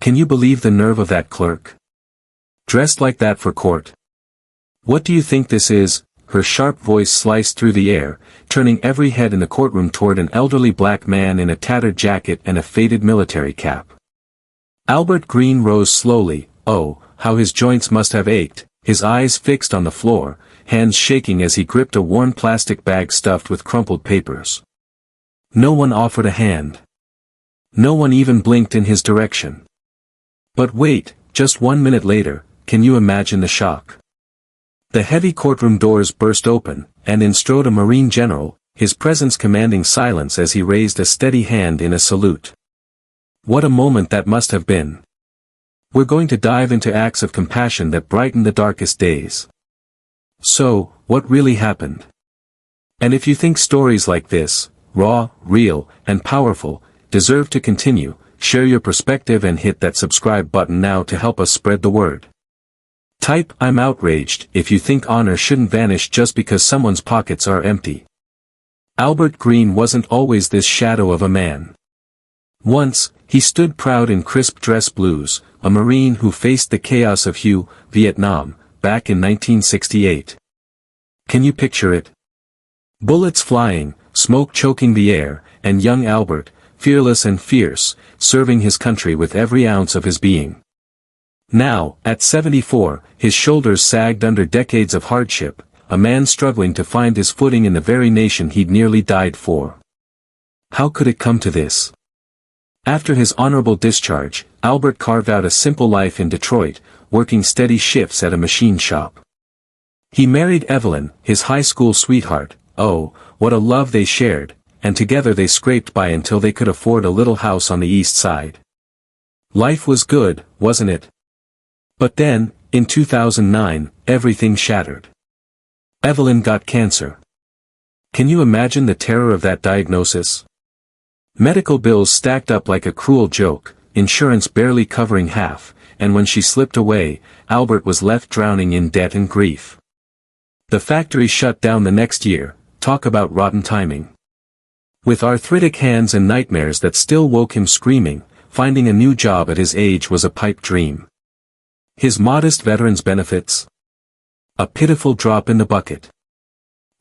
Can you believe the nerve of that clerk? Dressed like that for court. What do you think this is? Her sharp voice sliced through the air, turning every head in the courtroom toward an elderly black man in a tattered jacket and a faded military cap. Albert Green rose slowly. Oh, how his joints must have ached, his eyes fixed on the floor, hands shaking as he gripped a worn plastic bag stuffed with crumpled papers. No one offered a hand. No one even blinked in his direction. But wait, just 1 minute later, can you imagine the shock? The heavy courtroom doors burst open, and in strode a Marine general, his presence commanding silence as he raised a steady hand in a salute. What a moment that must have been. We're going to dive into acts of compassion that brighten the darkest days. So, what really happened? And if you think stories like this, raw, real, and powerful, deserve to continue, share your perspective and hit that subscribe button now to help us spread the word. Type "I'm outraged" if you think honor shouldn't vanish just because someone's pockets are empty. Albert Green wasn't always this shadow of a man. Once, he stood proud in crisp dress blues, a Marine who faced the chaos of Vietnam, back in 1968. Can you picture it? Bullets flying, smoke choking the air, and young Albert, fearless and fierce, serving his country with every ounce of his being. Now, at 74, his shoulders sagged under decades of hardship, a man struggling to find his footing in the very nation he'd nearly died for. How could it come to this? After his honorable discharge, Albert carved out a simple life in Detroit, working steady shifts at a machine shop. He married Evelyn, his high school sweetheart. Oh, what a love they shared, and together they scraped by until they could afford a little house on the east side. Life was good, wasn't it? But then, in 2009, everything shattered. Evelyn got cancer. Can you imagine the terror of that diagnosis? Medical bills stacked up like a cruel joke, insurance barely covering half, and when she slipped away, Albert was left drowning in debt and grief. The factory shut down the next year. Talk about rotten timing. With arthritic hands and nightmares that still woke him screaming, finding a new job at his age was a pipe dream. His modest veterans benefits? A pitiful drop in the bucket.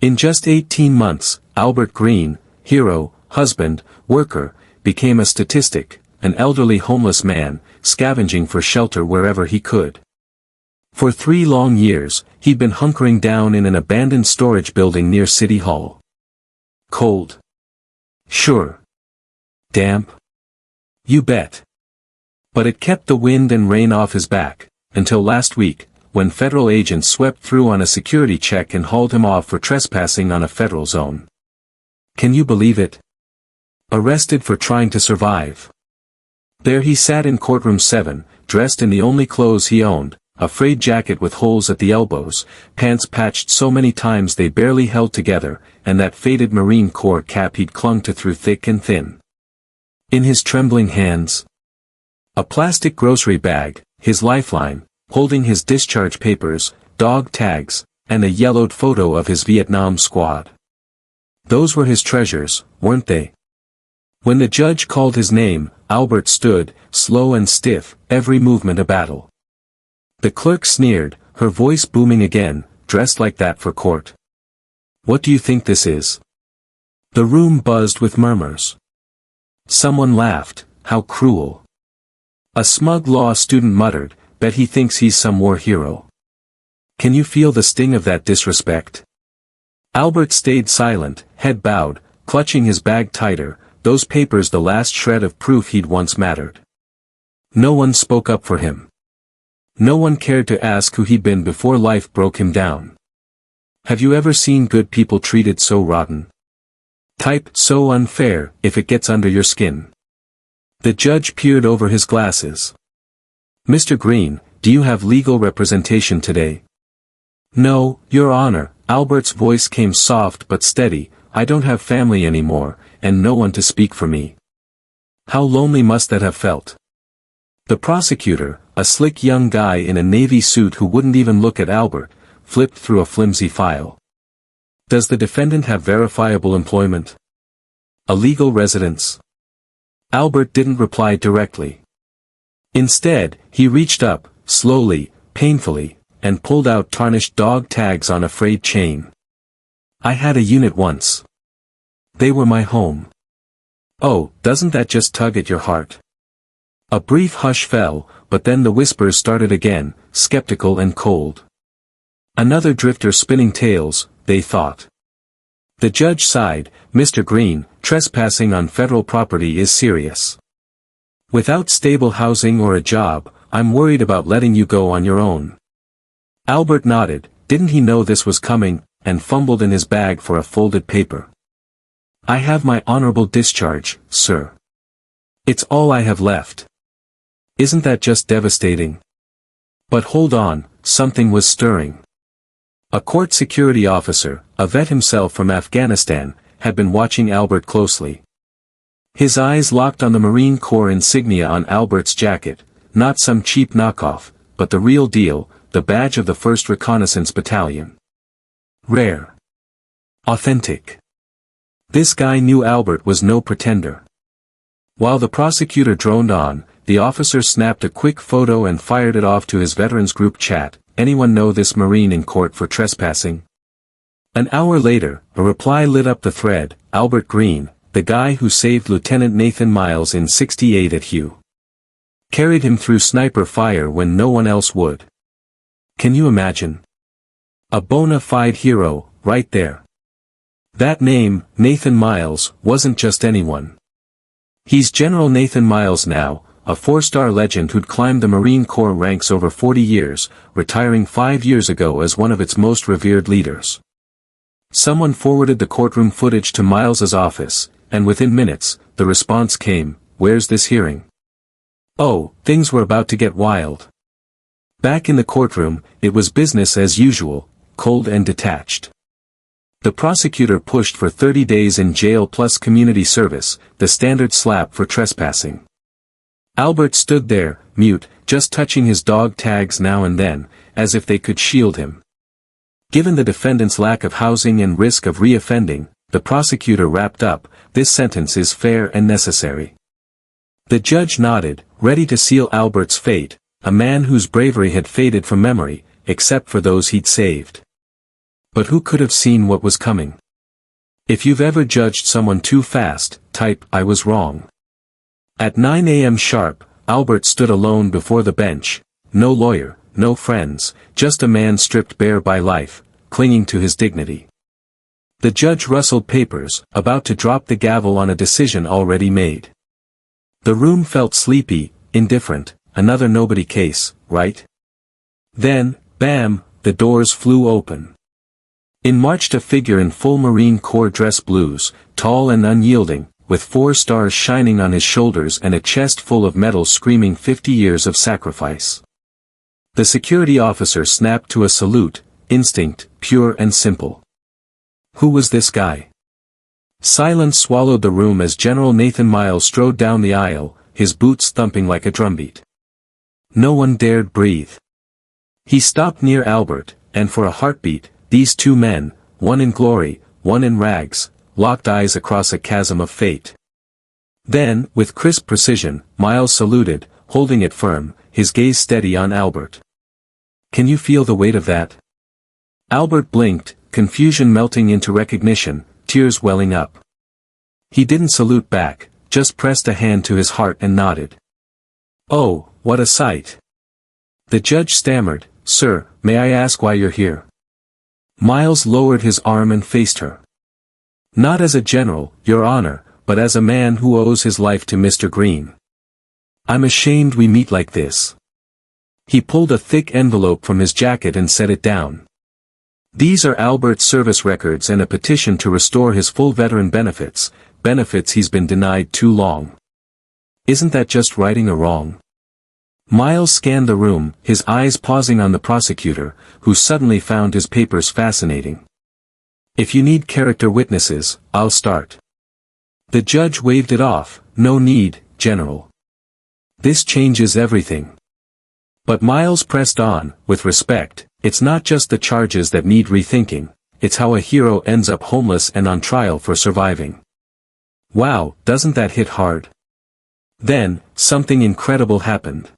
In just 18 months, Albert Green, hero, husband, worker, became a statistic, an elderly homeless man, scavenging for shelter wherever he could. For 3 long years, he'd been hunkering down in an abandoned storage building near City Hall. Cold? Sure. Damp? You bet. But it kept the wind and rain off his back, until last week, when federal agents swept through on a security check and hauled him off for trespassing on a federal zone. Can you believe it? Arrested for trying to survive. There he sat in courtroom 7, dressed in the only clothes he owned, a frayed jacket with holes at the elbows, pants patched so many times they barely held together, and that faded Marine Corps cap he'd clung to through thick and thin. In his trembling hands, a plastic grocery bag, his lifeline, holding his discharge papers, dog tags, and a yellowed photo of his Vietnam squad. Those were his treasures, weren't they? When the judge called his name, Albert stood, slow and stiff, every movement a battle. The clerk sneered, her voice booming again, dressed like that for court. What do you think this is? The room buzzed with murmurs. Someone laughed, how cruel. A smug law student muttered, bet he thinks he's some war hero. Can you feel the sting of that disrespect? Albert stayed silent, head bowed, clutching his bag tighter, those papers the last shred of proof he'd once mattered. No one spoke up for him. No one cared to ask who he'd been before life broke him down. Have you ever seen good people treated so rotten? Type "so unfair" if it gets under your skin. The judge peered over his glasses. Mr. Green, do you have legal representation today? No, Your Honor, Albert's voice came soft but steady, I don't have family anymore, and no one to speak for me. How lonely must that have felt? The prosecutor, a slick young guy in a navy suit who wouldn't even look at Albert, flipped through a flimsy file. Does the defendant have verifiable employment? A legal residence? Albert didn't reply directly. Instead, he reached up, slowly, painfully, and pulled out tarnished dog tags on a frayed chain. I had a unit once. They were my home. Oh, doesn't that just tug at your heart? A brief hush fell, but then the whispers started again, skeptical and cold. Another drifter spinning tales, they thought. The judge sighed. Mr. Green, trespassing on federal property is serious. Without stable housing or a job, I'm worried about letting you go on your own. Albert nodded. Didn't he know this was coming, and fumbled in his bag for a folded paper. I have my honorable discharge, sir. It's all I have left. Isn't that just devastating? But hold on, something was stirring. A court security officer, a vet himself from Afghanistan, had been watching Albert closely. His eyes locked on the Marine Corps insignia on Albert's jacket, not some cheap knockoff, but the real deal, the badge of the 1st Reconnaissance Battalion. Rare. Authentic. This guy knew Albert was no pretender. While the prosecutor droned on, the officer snapped a quick photo and fired it off to his veterans group chat. Anyone know this Marine in court for trespassing? An hour later, a reply lit up the thread. Albert Green, the guy who saved Lieutenant Nathan Miles in '68 at Hugh. Carried him through sniper fire when no one else would. Can you imagine? A bona fide hero, right there. That name, Nathan Miles, wasn't just anyone. He's General Nathan Miles now, a 4-star legend who'd climbed the Marine Corps ranks over 40 years, retiring 5 years ago as one of its most revered leaders. Someone forwarded the courtroom footage to Miles's office, and within minutes, the response came, "Where's this hearing?" Oh, things were about to get wild. Back in the courtroom, it was business as usual, cold and detached. The prosecutor pushed for 30 days in jail plus community service, the standard slap for trespassing. Albert stood there, mute, just touching his dog tags now and then, as if they could shield him. Given the defendant's lack of housing and risk of re-offending, the prosecutor wrapped up, "This sentence is fair and necessary." The judge nodded, ready to seal Albert's fate, a man whose bravery had faded from memory, except for those he'd saved. But who could have seen what was coming? If you've ever judged someone too fast, type, "I was wrong." At 9 a.m. sharp, Albert stood alone before the bench, no lawyer, no friends, just a man stripped bare by life, clinging to his dignity. The judge rustled papers, about to drop the gavel on a decision already made. The room felt sleepy, indifferent, another nobody case, right? Then, bam, the doors flew open. In marched a figure in full Marine Corps dress blues, tall and unyielding, with 4 stars shining on his shoulders and a chest full of medals screaming 50 years of sacrifice. The security officer snapped to a salute, instinct, pure and simple. Who was this guy? Silence swallowed the room as General Nathan Miles strode down the aisle, his boots thumping like a drumbeat. No one dared breathe. He stopped near Albert, and for a heartbeat, these two men, one in glory, one in rags, locked eyes across a chasm of fate. Then, with crisp precision, Miles saluted, holding it firm, his gaze steady on Albert. "Can you feel the weight of that?" Albert blinked, confusion melting into recognition, tears welling up. He didn't salute back, just pressed a hand to his heart and nodded. "Oh, what a sight!" The judge stammered, "Sir, may I ask why you're here?" Miles lowered his arm and faced her. "Not as a general, Your Honor, but as a man who owes his life to Mr. Green. I'm ashamed we meet like this." He pulled a thick envelope from his jacket and set it down. "These are Albert's service records and a petition to restore his full veteran benefits, benefits he's been denied too long. Isn't that just righting a wrong?" Miles scanned the room, his eyes pausing on the prosecutor, who suddenly found his papers fascinating. "If you need character witnesses, I'll start." The judge waved it off, "No need, General. This changes everything." But Miles pressed on, with respect, "It's not just the charges that need rethinking, it's how a hero ends up homeless and on trial for surviving." Wow, doesn't that hit hard? Then, something incredible happened.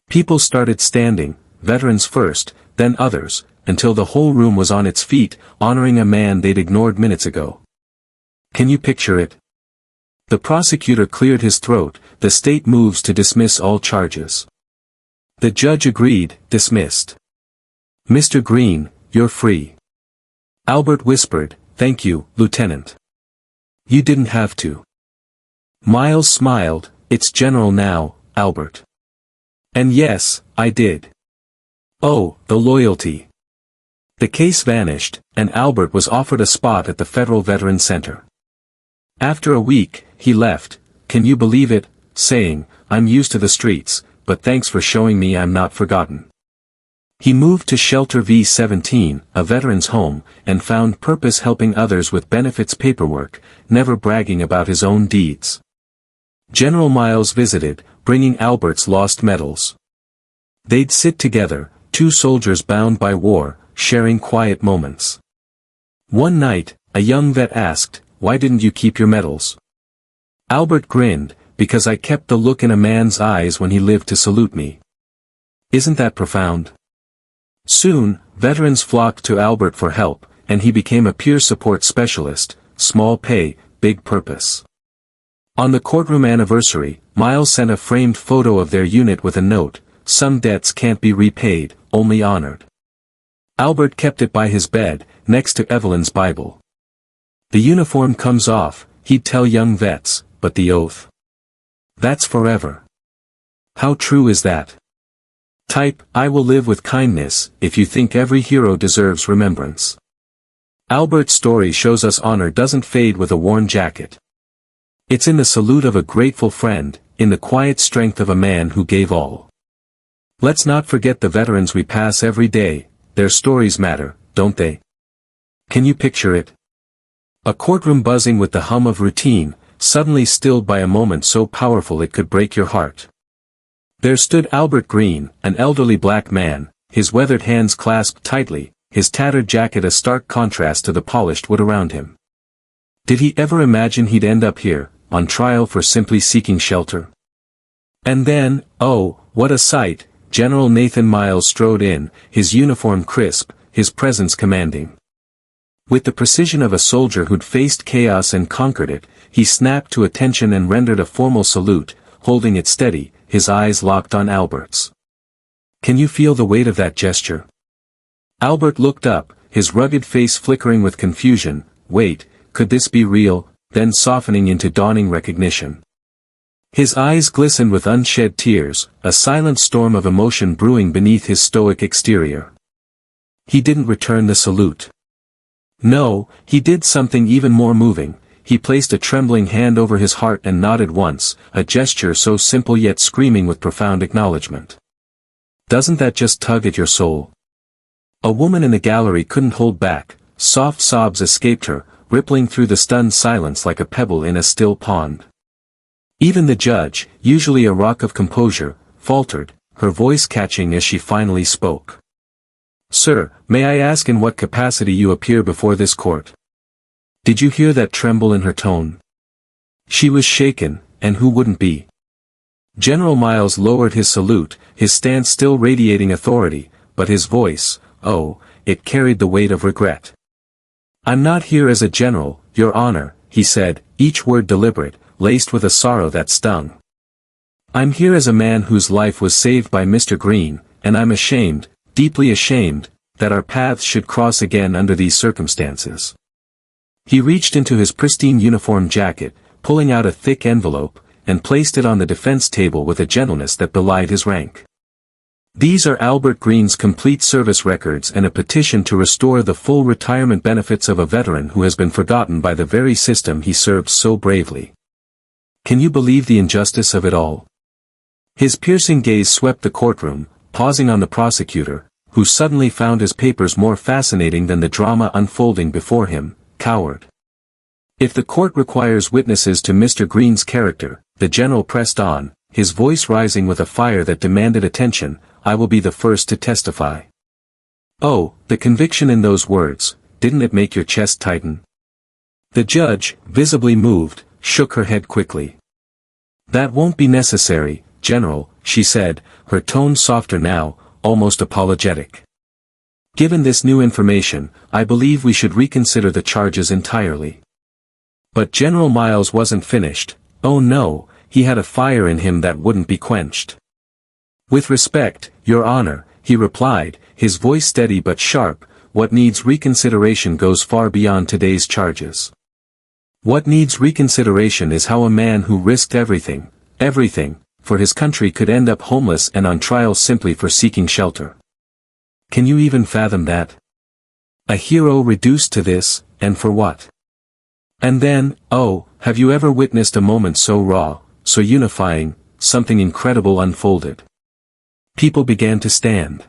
People started standing, veterans first, then others, until the whole room was on its feet, honoring a man they'd ignored minutes ago. Can you picture it? The prosecutor cleared his throat. The state moves to dismiss all charges. The judge agreed, dismissed. Mr. Green, you're free. Albert whispered, thank you, Lieutenant. You didn't have to. Miles smiled, it's general now, Albert. And yes, I did. Oh, the loyalty. The case vanished, and Albert was offered a spot at the Federal Veterans Center. After a week, he left, can you believe it, saying, I'm used to the streets, but thanks for showing me I'm not forgotten. He moved to Shelter V-17, a veteran's home, and found purpose helping others with benefits paperwork, never bragging about his own deeds. General Miles visited, bringing Albert's lost medals. They'd sit together, two soldiers bound by war, sharing quiet moments. One night, a young vet asked, why didn't you keep your medals? Albert grinned, because I kept the look in a man's eyes when he lived to salute me. Isn't that profound? Soon, veterans flocked to Albert for help, and he became a peer support specialist, small pay, big purpose. On the courtroom anniversary, Miles sent a framed photo of their unit with a note, some debts can't be repaid, only honored. Albert kept it by his bed, next to Evelyn's Bible. The uniform comes off, he'd tell young vets, but the oath. That's forever. How true is that? Type, I will live with kindness, if you think every hero deserves remembrance. Albert's story shows us honor doesn't fade with a worn jacket. It's in the salute of a grateful friend, in the quiet strength of a man who gave all. Let's not forget the veterans we pass every day, their stories matter, don't they? Can you picture it? A courtroom buzzing with the hum of routine, suddenly stilled by a moment so powerful it could break your heart. There stood Albert Green, an elderly black man, his weathered hands clasped tightly, his tattered jacket a stark contrast to the polished wood around him. Did he ever imagine he'd end up here, on trial for simply seeking shelter? And then, oh, what a sight, General Nathan Miles strode in, his uniform crisp, his presence commanding. With the precision of a soldier who'd faced chaos and conquered it, he snapped to attention and rendered a formal salute, holding it steady, his eyes locked on Albert's. Can you feel the weight of that gesture? Albert looked up, his rugged face flickering with confusion. Wait, could this be real? Then softening into dawning recognition. His eyes glistened with unshed tears, a silent storm of emotion brewing beneath his stoic exterior. He didn't return the salute. No, he did something even more moving. He placed a trembling hand over his heart and nodded once, a gesture so simple yet screaming with profound acknowledgement. Doesn't that just tug at your soul? A woman in the gallery couldn't hold back, soft sobs escaped her, rippling through the stunned silence like a pebble in a still pond. Even the judge, usually a rock of composure, faltered, her voice catching as she finally spoke. Sir, may I ask in what capacity you appear before this court? Did you hear that tremble in her tone? She was shaken, and who wouldn't be? General Miles lowered his salute, his stance still radiating authority, but his voice, oh, it carried the weight of regret. I'm not here as a general, Your Honor, he said, each word deliberate, laced with a sorrow that stung. I'm here as a man whose life was saved by Mr. Green, and I'm ashamed, deeply ashamed, that our paths should cross again under these circumstances. He reached into his pristine uniform jacket, pulling out a thick envelope, and placed it on the defense table with a gentleness that belied his rank. These are Albert Green's complete service records and a petition to restore the full retirement benefits of a veteran who has been forgotten by the very system he served so bravely. Can you believe the injustice of it all? His piercing gaze swept the courtroom, pausing on the prosecutor, who suddenly found his papers more fascinating than the drama unfolding before him. Coward. If the court requires witnesses to Mr. Green's character, the general pressed on, his voice rising with a fire that demanded attention, I will be the first to testify. Oh, the conviction in those words, didn't it make your chest tighten? The judge, visibly moved, shook her head quickly. That won't be necessary, General, she said, her tone softer now, almost apologetic. Given this new information, I believe we should reconsider the charges entirely. But General Miles wasn't finished. Oh no, he had a fire in him that wouldn't be quenched. With respect, Your Honor, he replied, his voice steady but sharp, what needs reconsideration goes far beyond today's charges. What needs reconsideration is how a man who risked everything, for his country could end up homeless and on trial simply for seeking shelter. Can you even fathom that? A hero reduced to this, and for what? And then, oh, have you ever witnessed a moment so raw, so unifying, something incredible unfolded? People began to stand.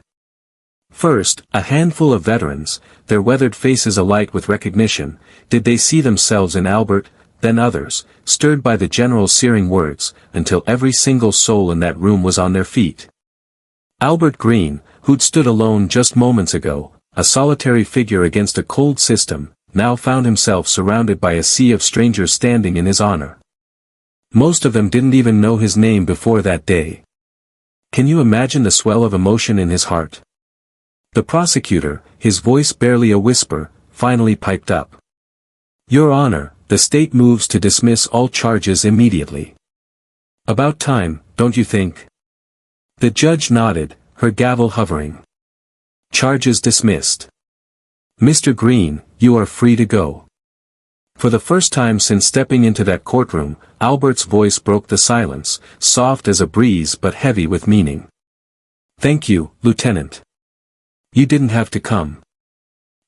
First, a handful of veterans, their weathered faces alight with recognition, did they see themselves in Albert, then others, stirred by the general's searing words, until every single soul in that room was on their feet. Albert Green, who'd stood alone just moments ago, a solitary figure against a cold system, now found himself surrounded by a sea of strangers standing in his honor. Most of them didn't even know his name before that day. Can you imagine the swell of emotion in his heart? The prosecutor, his voice barely a whisper, finally piped up. Your Honor, the state moves to dismiss all charges immediately. About time, don't you think? The judge nodded, her gavel hovering. Charges dismissed. Mr. Green, you are free to go. For the first time since stepping into that courtroom, Albert's voice broke the silence, soft as a breeze but heavy with meaning. Thank you, Lieutenant. You didn't have to come.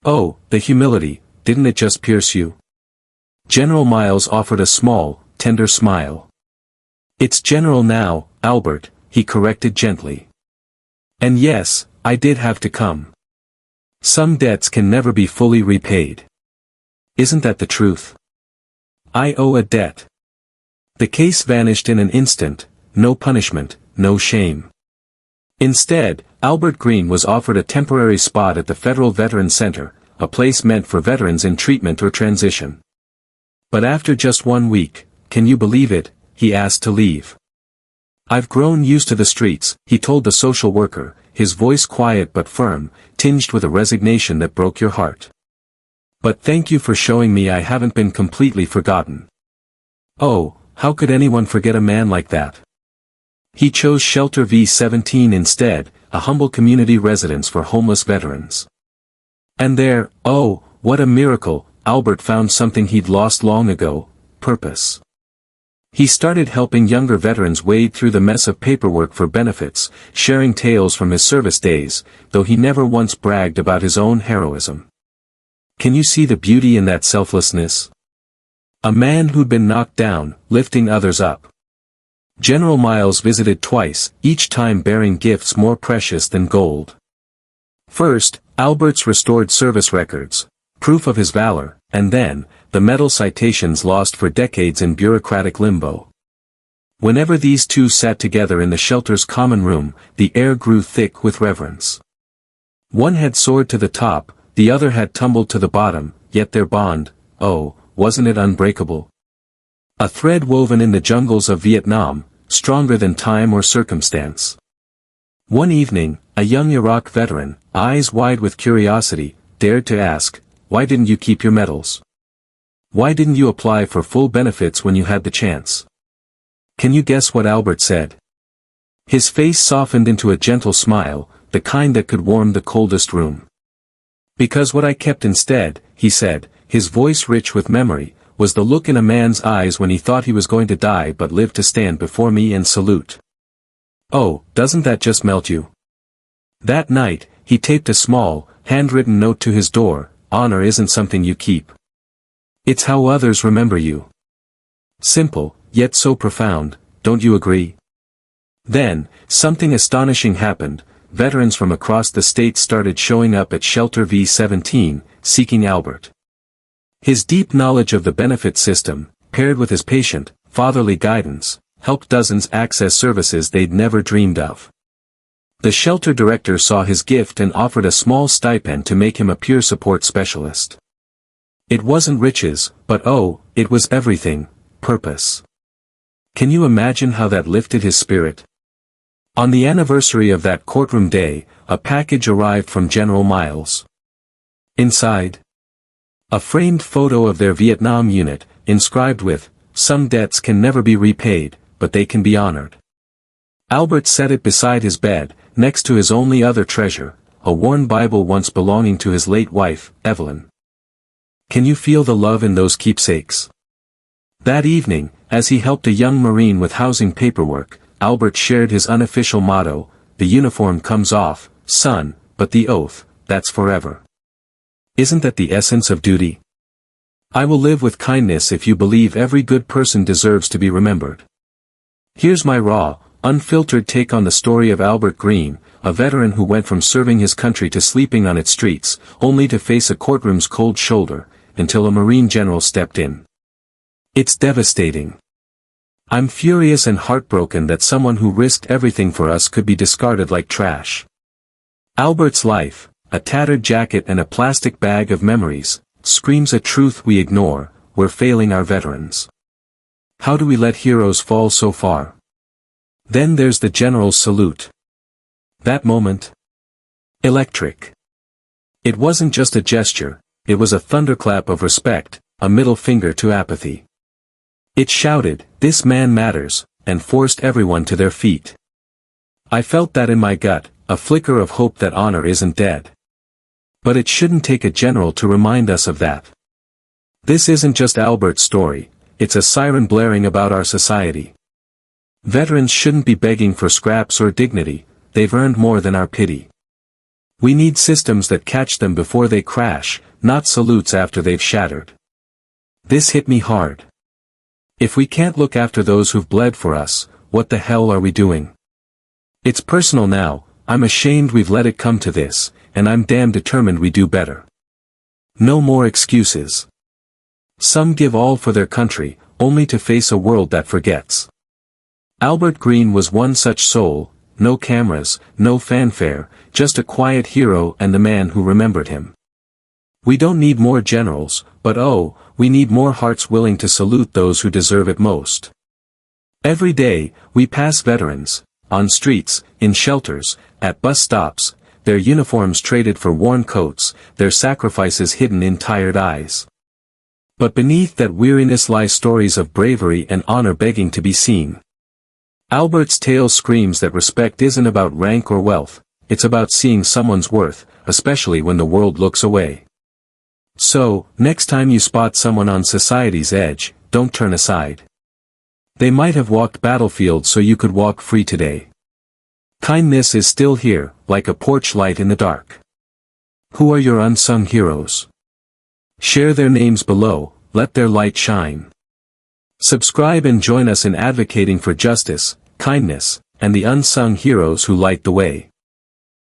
Oh, the humility, didn't it just pierce you? General Miles offered a small, tender smile. It's General now, Albert, he corrected gently. And yes, I did have to come. Some debts can never be fully repaid. Isn't that the truth? I owe a debt. The case vanished in an instant, no punishment, no shame. Instead, Albert Green was offered a temporary spot at the Federal Veterans Center, a place meant for veterans in treatment or transition. But after just 1 week, can you believe it, he asked to leave. I've grown used to the streets, he told the social worker, his voice quiet but firm, tinged with a resignation that broke your heart. But thank you for showing me I haven't been completely forgotten. Oh, how could anyone forget a man like that? He chose Shelter V-17 instead, a humble community residence for homeless veterans. And there, oh, what a miracle, Albert found something he'd lost long ago, purpose. He started helping younger veterans wade through the mess of paperwork for benefits, sharing tales from his service days, though he never once bragged about his own heroism. Can you see the beauty in that selflessness? A man who'd been knocked down, lifting others up. General Miles visited twice, each time bearing gifts more precious than gold. First, Albert's restored service records, proof of his valor, and then, the medal citations lost for decades in bureaucratic limbo. Whenever these two sat together in the shelter's common room, the air grew thick with reverence. One had soared to the top, the other had tumbled to the bottom, yet their bond, oh, wasn't it unbreakable? A thread woven in the jungles of Vietnam, stronger than time or circumstance. One evening, a young Iraq veteran, eyes wide with curiosity, dared to ask, why didn't you keep your medals? Why didn't you apply for full benefits when you had the chance? Can you guess what Albert said? His face softened into a gentle smile, the kind that could warm the coldest room. Because what I kept instead, he said, his voice rich with memory, was the look in a man's eyes when he thought he was going to die but lived to stand before me and salute. Oh, doesn't that just melt you? That night, he taped a small, handwritten note to his door, honor isn't something you keep. It's how others remember you. Simple, yet so profound, don't you agree? Then, something astonishing happened, veterans from across the state started showing up at Shelter V-17, seeking Albert. His deep knowledge of the benefit system, paired with his patient, fatherly guidance, helped dozens access services they'd never dreamed of. The shelter director saw his gift and offered a small stipend to make him a peer support specialist. It wasn't riches, but oh, it was everything, purpose. Can you imagine how that lifted his spirit? On the anniversary of that courtroom day, a package arrived from General Miles. Inside, a framed photo of their Vietnam unit, inscribed with, "Some debts can never be repaid, but they can be honored." Albert set it beside his bed, next to his only other treasure, a worn Bible once belonging to his late wife, Evelyn. Can you feel the love in those keepsakes? That evening, as he helped a young Marine with housing paperwork, Albert shared his unofficial motto, "The uniform comes off, son, but the oath, that's forever." Isn't that the essence of duty? I will live with kindness if you believe every good person deserves to be remembered. Here's my raw, unfiltered take on the story of Albert Green, a veteran who went from serving his country to sleeping on its streets, only to face a courtroom's cold shoulder, until a Marine general stepped in. It's devastating. I'm furious and heartbroken that someone who risked everything for us could be discarded like trash. Albert's life, a tattered jacket and a plastic bag of memories, screams a truth we ignore: we're failing our veterans. How do we let heroes fall so far? Then there's the general's salute. That moment? Electric. It wasn't just a gesture, it was a thunderclap of respect, a middle finger to apathy. It shouted, "This man matters," and forced everyone to their feet. I felt that in my gut, a flicker of hope that honor isn't dead. But it shouldn't take a general to remind us of that. This isn't just Albert's story, it's a siren blaring about our society. Veterans shouldn't be begging for scraps or dignity, they've earned more than our pity. We need systems that catch them before they crash, not salutes after they've shattered. This hit me hard. If we can't look after those who've bled for us, what the hell are we doing? It's personal now, I'm ashamed we've let it come to this, and I'm damn determined we do better. No more excuses. Some give all for their country, only to face a world that forgets. Albert Green was one such soul, no cameras, no fanfare, just a quiet hero and the man who remembered him. We don't need more generals, but oh, we need more hearts willing to salute those who deserve it most. Every day, we pass veterans, on streets, in shelters, at bus stops, their uniforms traded for worn coats, their sacrifices hidden in tired eyes. But beneath that weariness lie stories of bravery and honor begging to be seen. Albert's tale screams that respect isn't about rank or wealth, it's about seeing someone's worth, especially when the world looks away. So, next time you spot someone on society's edge, don't turn aside. They might have walked battlefields so you could walk free today. Kindness is still here, like a porch light in the dark. Who are your unsung heroes? Share their names below, let their light shine. Subscribe and join us in advocating for justice, kindness, and the unsung heroes who light the way.